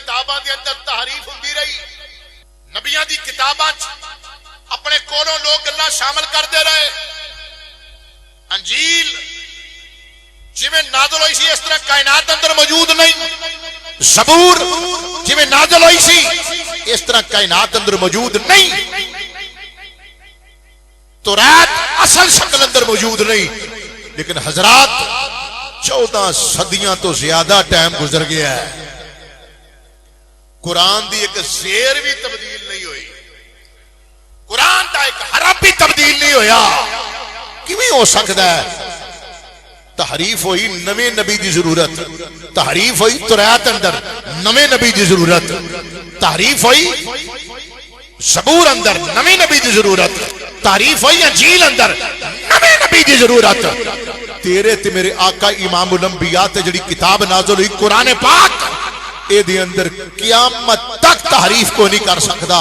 کتاباں دے اندر تحریف ہوندی رہی، نبیاں دی کتاباں اپنے کولوں لوگ گلاں شامل کردے رہے۔ انجیل جویں نازل ہوئی سی اس طرح کائنات اندر موجود نہیں، زبور جویں نازل ہوئی سی اس طرح کائنات اندر موجود نہیں، تورات اصل شکل اندر موجود نہیں۔ لیکن حضرات 14 صدیاں تو زیادہ ٹائم گزر گیا ہے، قرآن دی ایک زیر بھی تبدیل نہیں ہوئی، قرآن دا ایک حرف بھی تبدیل نہیں ہویا۔ کیویں ہو سکتا ہے؟ تحریف ہوئی نویں نبی دی ضرورت، تحریف ہوئی تورات اندر نویں نبی دی ضرورت، تحریف ہوئی زبور اندر نویں نبی دی ضرورت، تحریف ہوئی انجیل اندر نویں نبی دی ضرورت۔ تیرے تے میرے آقا امام الانبیاء تے جڑی کتاب نازل ہوئی قرآن پاک، اے دے اندر قیامت تک تحریف کو نہیں کر سکتا۔